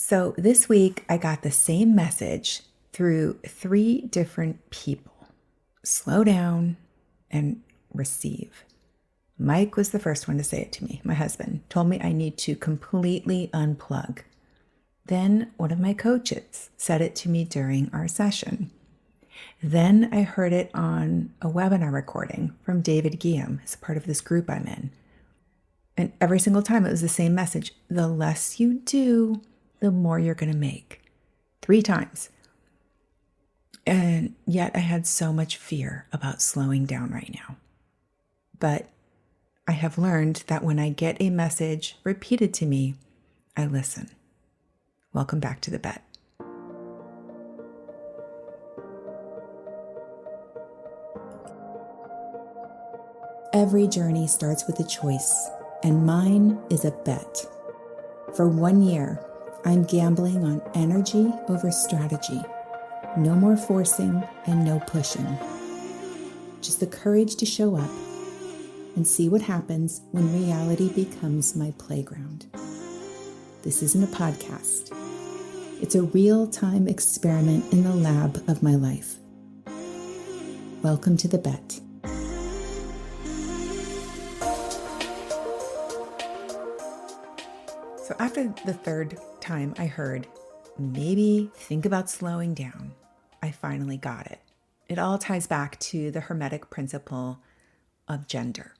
So this week, I got the same message through 3 different people. Slow down and receive. Mike was the first one to say it to me. My husband told me I need to completely unplug. Then one of my coaches said it to me during our session. Then I heard it on a webinar recording from David Guillaume as part of this group I'm in. And every single time it was the same message. The less you do, the more you're going to make. 3 times. And yet I had so much fear about slowing down right now. But I have learned that when I get a message repeated to me, I listen. Welcome back to the bet. Every journey starts with a choice, and mine is a bet. For 1 year, I'm gambling on energy over strategy. No more forcing and no pushing. Just the courage to show up and see what happens when reality becomes my playground. This isn't a podcast. It's a real-time experiment in the lab of my life. Welcome to the bet. So after the 3rd time I heard, maybe think about slowing down, I finally got it. It all ties back to the hermetic principle of gender,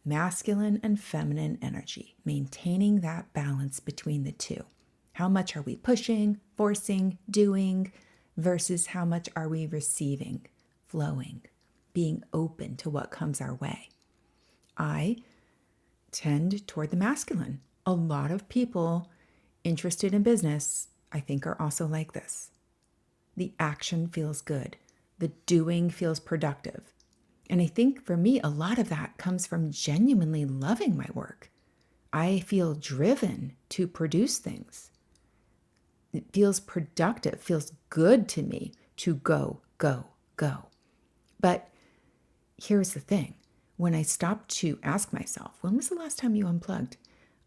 masculine and feminine energy, maintaining that balance between the two. How much are we pushing, forcing, doing, versus how much are we receiving, flowing, being open to what comes our way? I tend toward the masculine. A lot of people interested in business, I think, are also like this. The action feels good. The doing feels productive. And I think for me, a lot of that comes from genuinely loving my work. I feel driven to produce things. It feels productive, feels good to me to go, go, go. But here's the thing. When I stopped to ask myself, when was the last time you unplugged?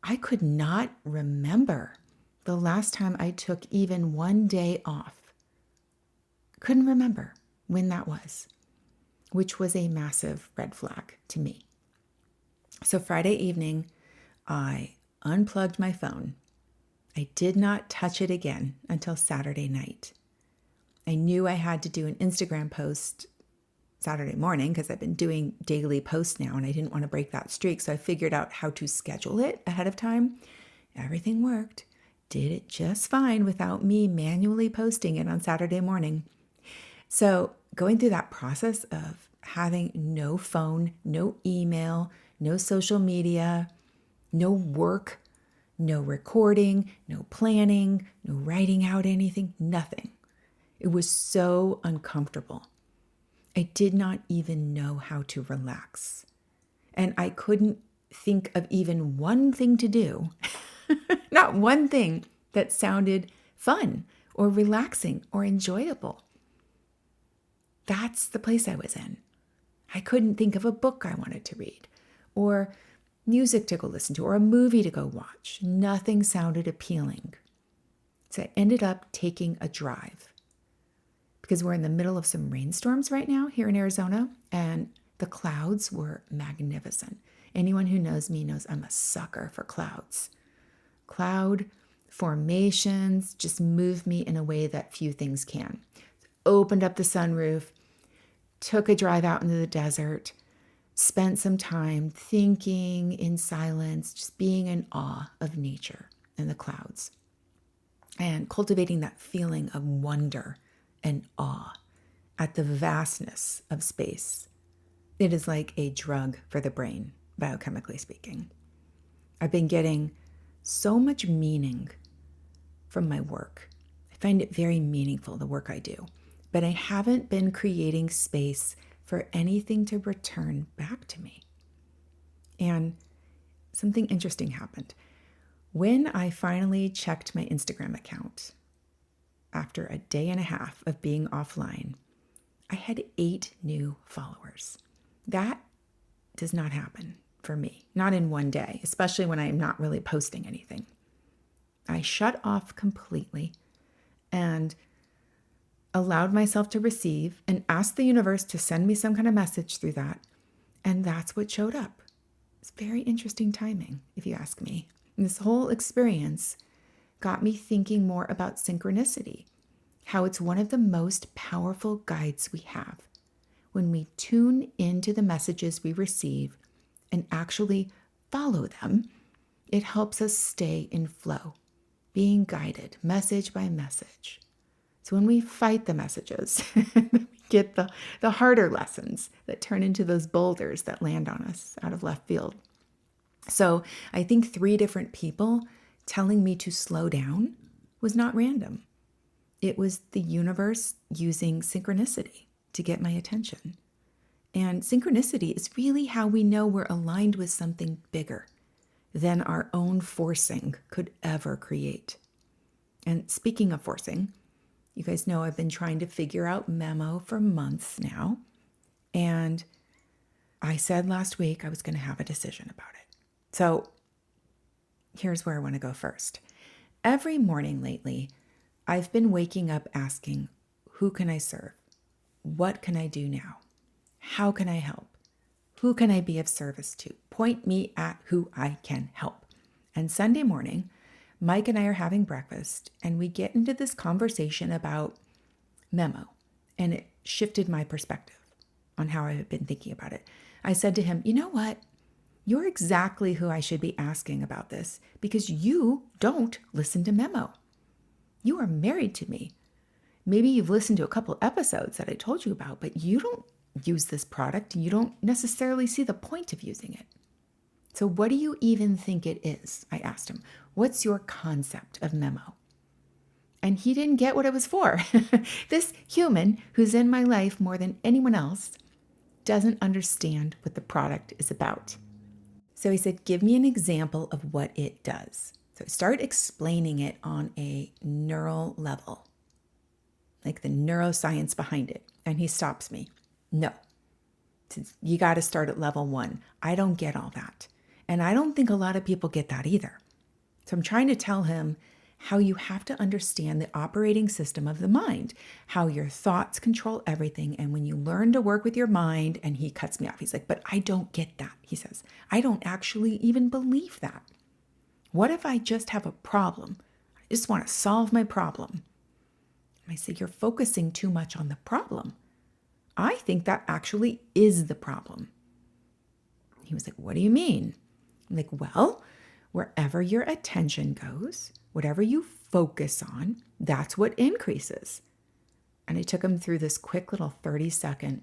I could not remember the last time I took even 1 day off. Couldn't remember when that was, which was a massive red flag to me. So Friday evening, I unplugged my phone. I did not touch it again until Saturday night. I knew I had to do an Instagram post Saturday morning because I've been doing daily posts now and I didn't want to break that streak. So I figured out how to schedule it ahead of time. Everything worked. Did it just fine without me manually posting it on Saturday morning. So going through that process of having no phone, no email, no social media, no work, no recording, no planning, no writing out anything, nothing. It was so uncomfortable. I did not even know how to relax. And I couldn't think of even one thing to do, not one thing that sounded fun or relaxing or enjoyable. That's the place I was in. I couldn't think of a book I wanted to read or music to go listen to or a movie to go watch. Nothing sounded appealing. So I ended up taking a drive because we're in the middle of some rainstorms right now here in Arizona, and the clouds were magnificent. Anyone who knows me knows I'm a sucker for clouds. Cloud formations just move me in a way that few things can. Opened up the sunroof, took a drive out into the desert, spent some time thinking in silence, just being in awe of nature and the clouds, and cultivating that feeling of wonder and awe at the vastness of space. It is like a drug for the brain, biochemically speaking. I've been getting so much meaning from my work. I find it very meaningful, the work I do, but I haven't been creating space for anything to return back to me. And something interesting happened. When I finally checked my Instagram account, after a day and a half of being offline, I had 8 new followers. That does not happen for me, not in one day, especially when I'm not really posting anything. I shut off completely and allowed myself to receive and asked the universe to send me some kind of message through that. And that's what showed up. It's very interesting timing, if you ask me. And this whole experience got me thinking more about synchronicity, how it's one of the most powerful guides we have. When we tune into the messages we receive and actually follow them, it helps us stay in flow, being guided message by message. So when we fight the messages, we get the harder lessons that turn into those boulders that land on us out of left field. So I think 3 different people telling me to slow down was not random. It was the universe using synchronicity to get my attention. And synchronicity is really how we know we're aligned with something bigger than our own forcing could ever create. And speaking of forcing, you guys know I've been trying to figure out MEMO for months now. And I said last week I was going to have a decision about it. So here's where I want to go first. Every morning lately, I've been waking up asking, who can I serve? What can I do now? How can I help? Who can I be of service to? Point me at who I can help. And Sunday morning, Mike and I are having breakfast, and we get into this conversation about MEMO, and it shifted my perspective on how I had been thinking about it. I said to him, you know what? You're exactly who I should be asking about this because you don't listen to MEMO. You are married to me. Maybe you've listened to a couple episodes that I told you about, but you don't use this product. You don't necessarily see the point of using it. So what do you even think it is? I asked him. What's your concept of MEMO? And he didn't get what it was for. This human who's in my life more than anyone else doesn't understand what the product is about. So he said, give me an example of what it does. So start explaining it on a neural level, like the neuroscience behind it. And he stops me. No, you got to start at level 1. I don't get all that. And I don't think a lot of people get that either. So I'm trying to tell him how you have to understand the operating system of the mind, how your thoughts control everything. And when you learn to work with your mind, and he cuts me off. He's like, but I don't get that. He says, I don't actually even believe that. What if I just have a problem? I just want to solve my problem. And I say, you're focusing too much on the problem. I think that actually is the problem. He was like, what do you mean? I'm like, well, wherever your attention goes, whatever you focus on, that's what increases. And I took him through this quick little 30-second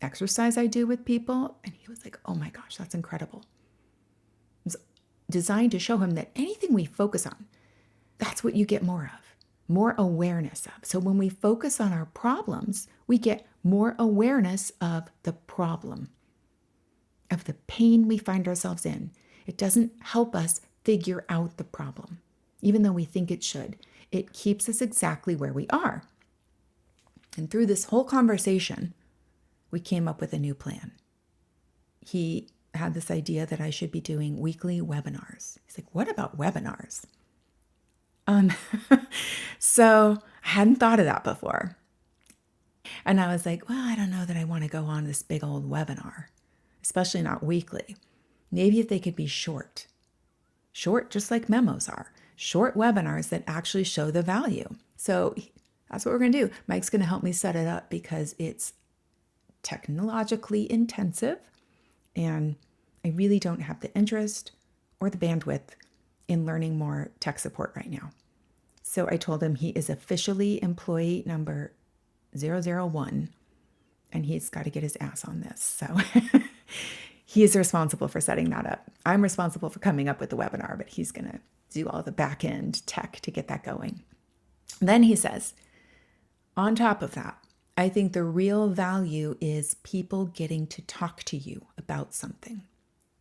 exercise I do with people. And he was like, oh my gosh, that's incredible. It's designed to show him that anything we focus on, that's what you get more of, more awareness of. So when we focus on our problems, we get more awareness of the problem, of the pain we find ourselves in. It doesn't help us figure out the problem, even though we think it should. It keeps us exactly where we are. And through this whole conversation, we came up with a new plan. He had this idea that I should be doing weekly webinars. He's like, what about webinars? So I hadn't thought of that before. And I was like, well, I don't know that I want to go on this big old webinar, especially not weekly. Maybe if they could be short, just like memos are, short webinars that actually show the value. So that's what we're going to do. Mike's going to help me set it up because it's technologically intensive and I really don't have the interest or the bandwidth in learning more tech support right now. So I told him he is officially employee number 001 and he's got to get his ass on this. So he is responsible for setting that up. I'm responsible for coming up with the webinar, but he's going to do all the back end tech to get that going. Then he says, on top of that, I think the real value is people getting to talk to you about something.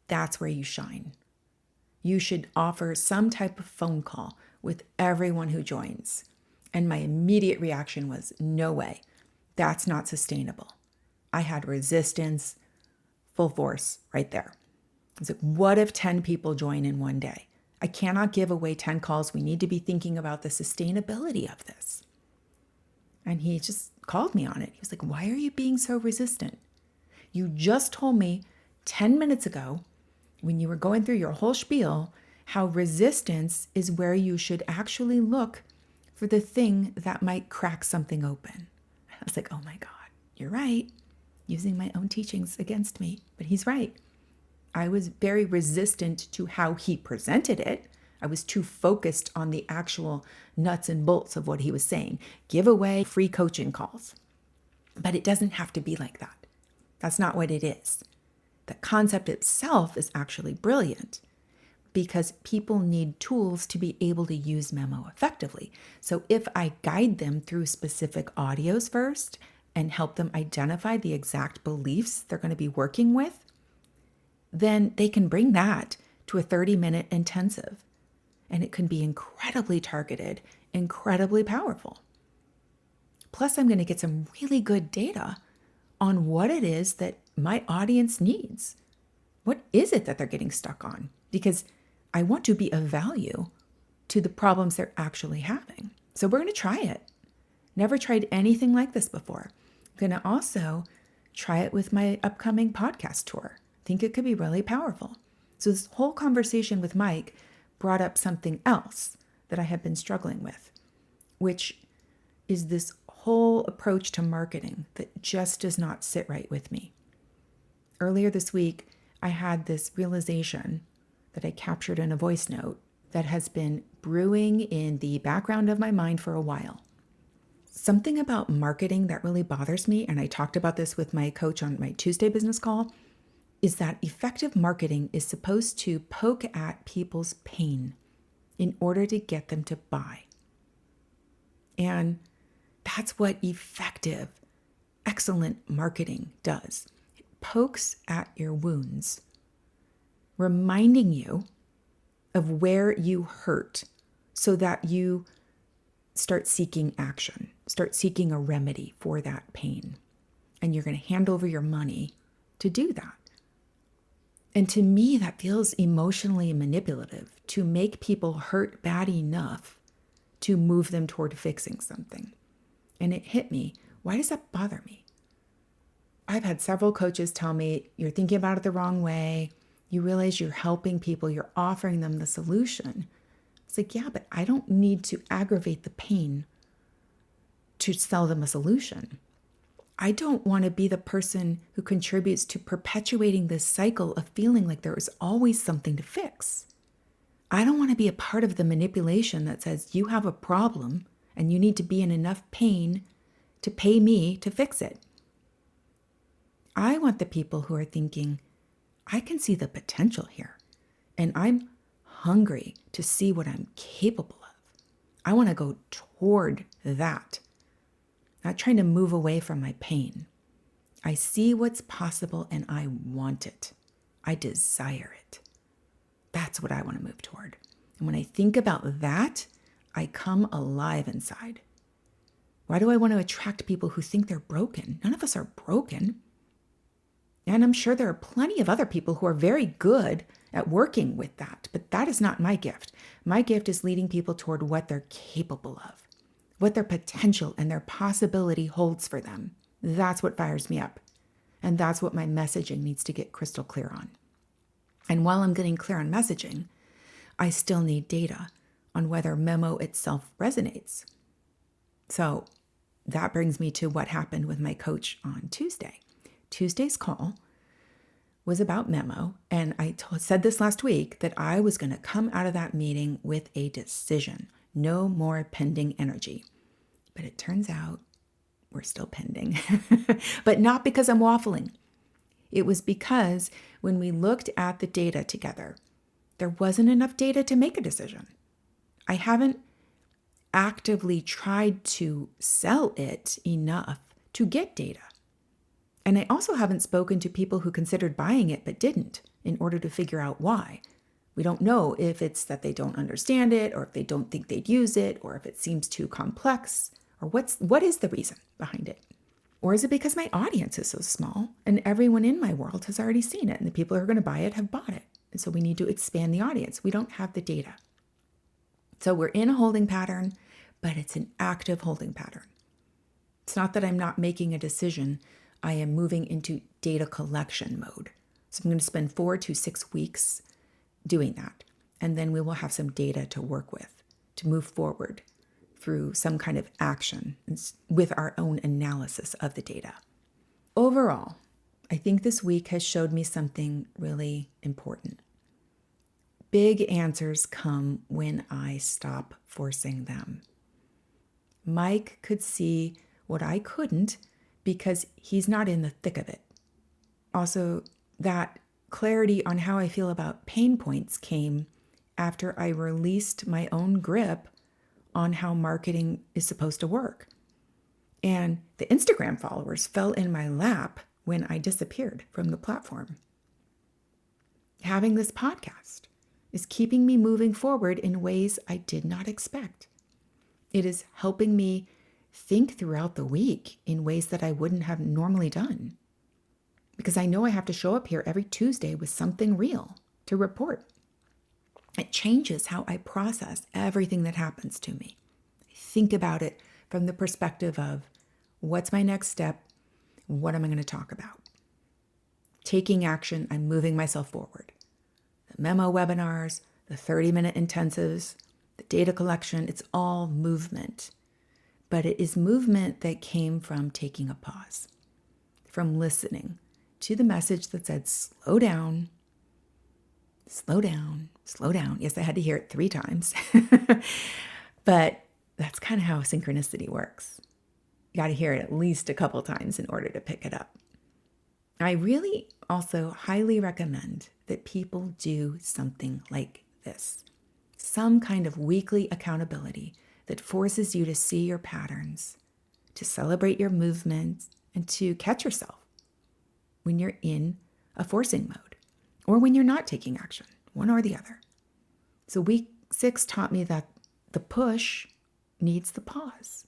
That's where you shine. You should offer some type of phone call with everyone who joins. And my immediate reaction was, no way. That's not sustainable. I had resistance, full force right there. I was like, what if 10 people join in one day? I cannot give away 10 calls. We need to be thinking about the sustainability of this. And he just called me on it. He was like, why are you being so resistant? You just told me 10 minutes ago when you were going through your whole spiel how resistance is where you should actually look for the thing that might crack something open. I was like, oh my God, you're right. Using my own teachings against me, but he's right. I was very resistant to how he presented it. I was too focused on the actual nuts and bolts of what he was saying. Give away free coaching calls. But it doesn't have to be like that. That's not what it is. The concept itself is actually brilliant because people need tools to be able to use MEMO effectively. So if I guide them through specific audios first and help them identify the exact beliefs they're going to be working with, then they can bring that to a 30-minute intensive. And it can be incredibly targeted, incredibly powerful. Plus, I'm going to get some really good data on what it is that my audience needs. What is it that they're getting stuck on? Because I want to be of value to the problems they're actually having. So we're going to try it. Never tried anything like this before. I'm going to also try it with my upcoming podcast tour. Think it could be really powerful. So this whole conversation with Mike brought up something else that I have been struggling with, which is this whole approach to marketing that just does not sit right with me. Earlier this week, I had this realization that I captured in a voice note that has been brewing in the background of my mind for a while. Something about marketing that really bothers me, and I talked about this with my coach on my Tuesday business call, is that effective marketing is supposed to poke at people's pain in order to get them to buy. And that's what effective, excellent marketing does. It pokes at your wounds, reminding you of where you hurt so that you start seeking action, start seeking a remedy for that pain. And you're going to hand over your money to do that. And to me, that feels emotionally manipulative to make people hurt bad enough to move them toward fixing something. And it hit me. Why does that bother me? I've had several coaches tell me, you're thinking about it the wrong way. You realize you're helping people. You're offering them the solution. It's like, yeah, but I don't need to aggravate the pain to sell them a solution. I don't want to be the person who contributes to perpetuating this cycle of feeling like there is always something to fix. I don't want to be a part of the manipulation that says you have a problem and you need to be in enough pain to pay me to fix it. I want the people who are thinking, I can see the potential here and I'm hungry to see what I'm capable of. I want to go toward that. Not trying to move away from my pain. I see what's possible and I want it. I desire it. That's what I want to move toward. And when I think about that, I come alive inside. Why do I want to attract people who think they're broken? None of us are broken. And I'm sure there are plenty of other people who are very good at working with that, but that is not my gift. My gift is leading people toward what they're capable of, what their potential and their possibility holds for them. That's what fires me up. And that's what my messaging needs to get crystal clear on. And while I'm getting clear on messaging, I still need data on whether MEMO itself resonates. So that brings me to what happened with my coach on Tuesday. Tuesday's call was about MEMO, and I said this last week that I was going to come out of that meeting with a decision. No more pending energy. But it turns out we're still pending. But not because I'm waffling. It was because when we looked at the data together, there wasn't enough data to make a decision. I haven't actively tried to sell it enough to get data. And I also haven't spoken to people who considered buying it but didn't in order to figure out why. We don't know if it's that they don't understand it or if they don't think they'd use it or if it seems too complex or what is the reason behind it? Or is it because my audience is so small and everyone in my world has already seen it and the people who are going to buy it have bought it? And so we need to expand the audience. We don't have the data. So we're in a holding pattern, but it's an active holding pattern. It's not that I'm not making a decision. I am moving into data collection mode. So I'm going to spend 4 to 6 weeks doing that. And then we will have some data to work with, to move forward through some kind of action with our own analysis of the data. Overall, I think this week has showed me something really important. Big answers come when I stop forcing them. Mike could see what I couldn't because he's not in the thick of it. Also, that clarity on how I feel about pain points came after I released my own grip on how marketing is supposed to work. And the Instagram followers fell in my lap when I disappeared from the platform. Having this podcast is keeping me moving forward in ways I did not expect. It is helping me think throughout the week in ways that I wouldn't have normally done. Because I know I have to show up here every Tuesday with something real to report. It changes how I process everything that happens to me. I think about it from the perspective of what's my next step? What am I going to talk about? Taking action, I'm moving myself forward. The MEMO webinars, the 30-minute intensives, the data collection, it's all movement. But it is movement that came from taking a pause, from listening to the message that said, slow down, slow down, slow down. Yes, I had to hear it 3 times. But that's kind of how synchronicity works. You got to hear it at least a couple times in order to pick it up. I really also highly recommend that people do something like this. Some kind of weekly accountability that forces you to see your patterns, to celebrate your movements, and to catch yourself when you're in a forcing mode or when you're not taking action, one or the other. So week 6 taught me that the push needs the pause.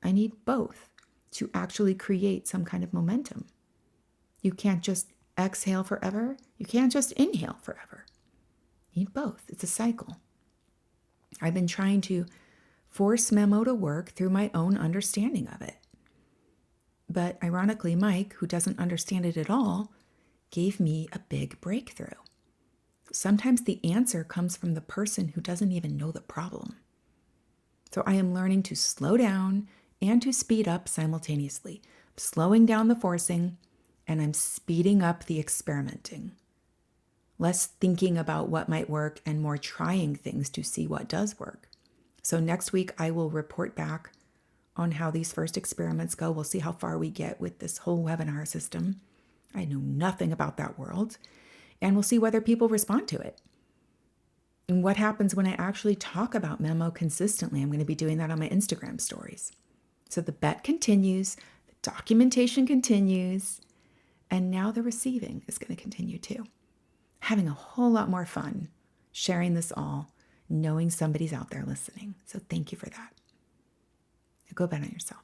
I need both to actually create some kind of momentum. You can't just exhale forever. You can't just inhale forever. You need both. It's a cycle. I've been trying to force MEMO to work through my own understanding of it. But ironically, Mike, who doesn't understand it at all, gave me a big breakthrough. Sometimes the answer comes from the person who doesn't even know the problem. So I am learning to slow down and to speed up simultaneously. I'm slowing down the forcing and I'm speeding up the experimenting. Less thinking about what might work and more trying things to see what does work. So next week I will report back on how these first experiments go. We'll see how far we get with this whole webinar system. I know nothing about that world. And we'll see whether people respond to it. And what happens when I actually talk about MEMO consistently. I'm going to be doing that on my Instagram stories. So the bet continues, the documentation continues, and now the receiving is going to continue too. Having a whole lot more fun sharing this all, knowing somebody's out there listening. So thank you for that. Now go bet on yourself.